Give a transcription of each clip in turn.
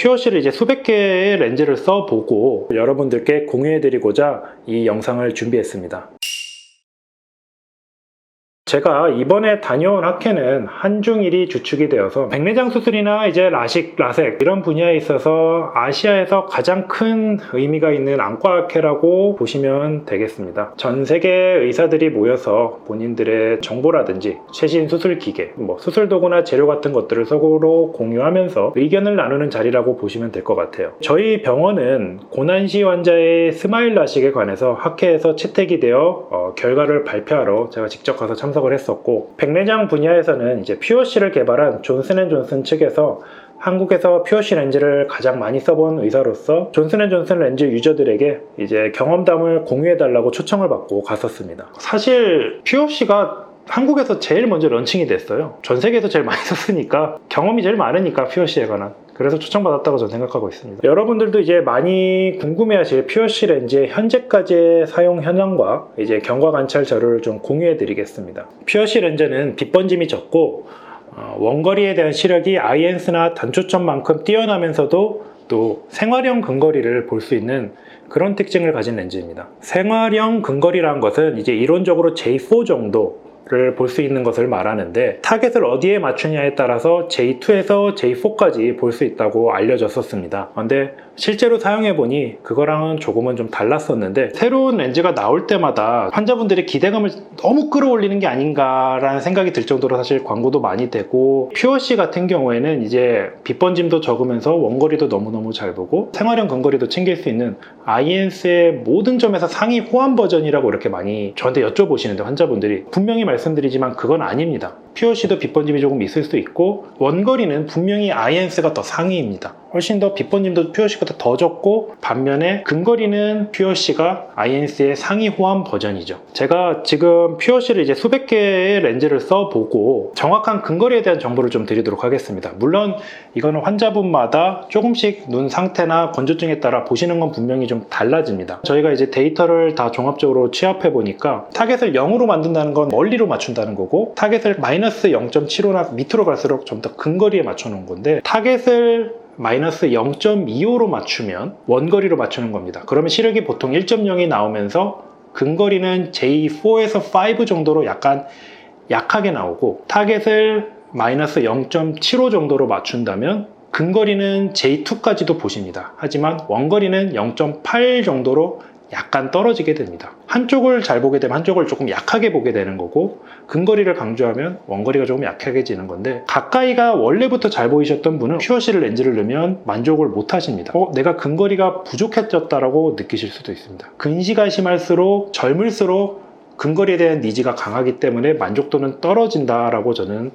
POC를 이제 수백 개의 렌즈를 써보고 여러분들께 공유해드리고자 이 영상을 준비했습니다. 제가 이번에 다녀온 학회는 한중일이 주축이 되어서 백내장 수술이나 이제 라식, 라섹 이런 분야에 있어서 아시아에서 가장 큰 의미가 있는 안과학회라고 보시면 되겠습니다. 전 세계 의사들이 모여서 본인들의 정보라든지 최신 수술 기계, 수술 도구나 재료 같은 것들을 서로 공유하면서 의견을 나누는 자리라고 보시면 될 것 같아요. 저희 병원은 고난시 환자의 스마일 라식에 관해서 학회에서 채택이 되어 결과를 발표하러 제가 직접 가서 참석을 했었고, 백내장 분야에서는 이제 POC를 개발한 존슨앤존슨 측에서 한국에서 POC 렌즈를 가장 많이 써본 의사로서 존슨앤존슨 렌즈 유저들에게 이제 경험담을 공유해달라고 초청을 받고 갔었습니다. 사실 POC가 한국에서 제일 먼저 런칭이 됐어요. 전 세계에서 제일 많이 썼으니까 경험이 제일 많으니까 POC에 관한. 그래서 초청받았다고 저는 생각하고 있습니다. 여러분들도 이제 많이 궁금해하실 POC 렌즈의 현재까지의 사용 현황과 이제 경과 관찰 자료를 좀 공유해 드리겠습니다. POC 렌즈는 빛 번짐이 적고 원거리에 대한 시력이 아이엔스나 단초점만큼 뛰어나면서도 또 생활형 근거리를 볼 수 있는 그런 특징을 가진 렌즈입니다. 생활형 근거리라는 것은 이제 이론적으로 J4 정도 를 볼 수 있는 것을 말하는데, 타겟을 어디에 맞추냐에 따라서 J2에서 J4까지 볼 수 있다고 알려졌었습니다. 근데 실제로 사용해보니 그거랑은 조금은 좀 달랐었는데, 새로운 렌즈가 나올 때마다 환자분들의 기대감을 너무 끌어올리는 게 아닌가라는 생각이 들 정도로 사실 광고도 많이 되고, POC 같은 경우에는 이제 빛번짐도 적으면서 원거리도 너무너무 잘 보고 생활형 근거리도 챙길 수 있는 아이엔스의 모든 점에서 상위 호환 버전이라고 이렇게 많이 저한테 여쭤보시는데, 환자분들이 분명히 말씀드리지만 그건 아닙니다. POC도 빛번짐이 조금 있을 수 있고 원거리는 분명히 아이엔스가 더 상위입니다. 훨씬 더 빛번짐도 POC가 더 적고, 반면에 근거리는 POC가 아이엔스의 상위 호환 버전이죠. 제가 지금 POC를 이제 수백 개의 렌즈를 써보고 정확한 근거리에 대한 정보를 좀 드리도록 하겠습니다. 물론 이거는 환자분마다 조금씩 눈 상태나 건조증에 따라 보시는 건 분명히 좀 달라집니다. 저희가 이제 데이터를 다 종합적으로 취합해 보니까 타겟을 0으로 만든다는 건 멀리로 맞춘다는 거고, 타겟을 마이너스 0.75나 밑으로 갈수록 좀 더 근거리에 맞춰 놓은 건데, 타겟을 마이너스 0.25로 맞추면 원거리로 맞추는 겁니다. 그러면 시력이 보통 1.0이 나오면서 근거리는 J4에서 5 정도로 약간 약하게 나오고, 타겟을 마이너스 0.75 정도로 맞춘다면 근거리는 J2까지도 보십니다. 하지만 원거리는 0.8 정도로 약간 떨어지게 됩니다. 한쪽을 잘 보게 되면 한쪽을 조금 약하게 보게 되는 거고, 근거리를 강조하면 원거리가 조금 약하게지는 건데, 가까이가 원래부터 잘 보이셨던 분은 POC 렌즈를 넣으면 만족을 못 하십니다. 내가 근거리가 부족해졌다라고 느끼실 수도 있습니다. 근시가 심할수록 젊을수록 근거리에 대한 니즈가 강하기 때문에 만족도는 떨어진다라고 저는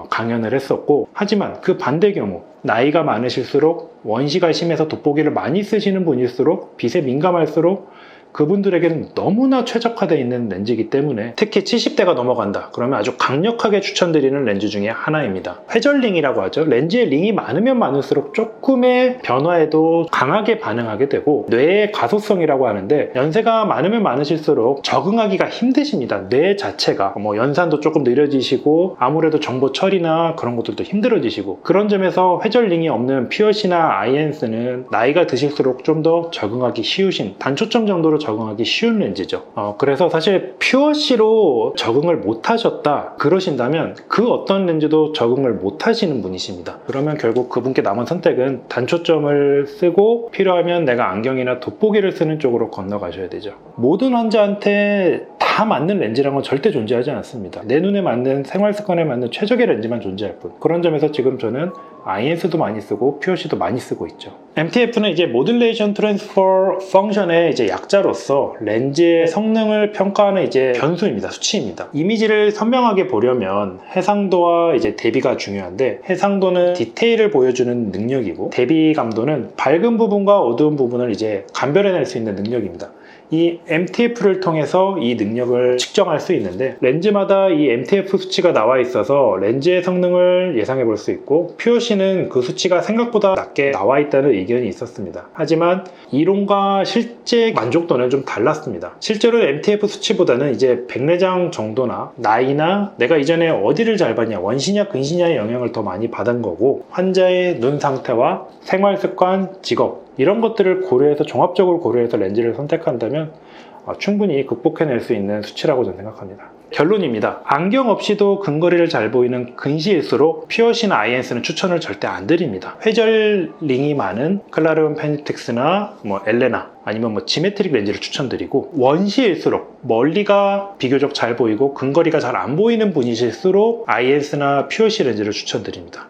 강연을 했었고, 하지만 그 반대 경우 나이가 많으실수록 원시가 심해서 돋보기를 많이 쓰시는 분일수록 빛에 민감할수록 그분들에게는 너무나 최적화되어 있는 렌즈이기 때문에, 특히 70대가 넘어간다 그러면 아주 강력하게 추천드리는 렌즈 중에 하나입니다. 회전링이라고 하죠. 렌즈에 링이 많으면 많을수록 조금의 변화에도 강하게 반응하게 되고, 뇌의 가소성이라고 하는데, 연세가 많으면 많으실수록 적응하기가 힘드십니다. 뇌 자체가 연산도 조금 느려지시고 아무래도 정보 처리나 그런 것들도 힘들어지시고, 그런 점에서 회전링이 없는 POC나 아이엔스는 나이가 드실수록 좀 더 적응하기 쉬우신, 단초점 정도로 적응하기 쉬운 렌즈죠. 그래서 사실 POC로 적응을 못 하셨다 그러신다면 그 어떤 렌즈도 적응을 못 하시는 분이십니다. 그러면 결국 그분께 남은 선택은 단초점을 쓰고 필요하면 내가 안경이나 돋보기를 쓰는 쪽으로 건너가셔야 되죠. 모든 환자한테 다 맞는 렌즈라는 건 절대 존재하지 않습니다. 내 눈에 맞는, 생활 습관에 맞는 최적의 렌즈만 존재할 뿐. 그런 점에서 지금 저는 INS도 많이 쓰고 POC도 많이 쓰고 있죠. MTF는 이제 모듈레이션 트랜스퍼 펑션의 이제 약자로서 렌즈의 성능을 평가하는 이제 변수입니다. 수치입니다. 이미지를 선명하게 보려면 해상도와 이제 대비가 중요한데, 해상도는 디테일을 보여주는 능력이고, 대비감도는 밝은 부분과 어두운 부분을 이제 감별해낼 수 있는 능력입니다. 이 MTF를 통해서 이 능력을 측정할 수 있는데, 렌즈마다 이 MTF 수치가 나와 있어서 렌즈의 성능을 예상해 볼 수 있고, POC나 사이트는 그 수치가 생각보다 낮게 나와 있다는 의견이 있었습니다. 하지만 이론과 실제 만족도는 좀 달랐습니다. 실제로 MTF 수치보다는 이제 백내장 정도나 나이나 내가 이전에 어디를 잘 봤냐, 원시냐 근시냐의 영향을 더 많이 받은 거고, 환자의 눈 상태와 생활 습관, 직업 이런 것들을 고려해서 종합적으로 고려해서 렌즈를 선택한다면 충분히 극복해낼 수 있는 수치라고 저는 생각합니다. 결론입니다. 안경 없이도 근거리를 잘 보이는 근시일수록 퓨어시나 아이엔스는 추천을 절대 안 드립니다. 회절링이 많은 클라리온 페니텍스나 엘레나 아니면 지메트릭 렌즈를 추천드리고, 원시일수록 멀리가 비교적 잘 보이고 근거리가 잘 안 보이는 분이실수록 아이엔스나 퓨어시 렌즈를 추천드립니다.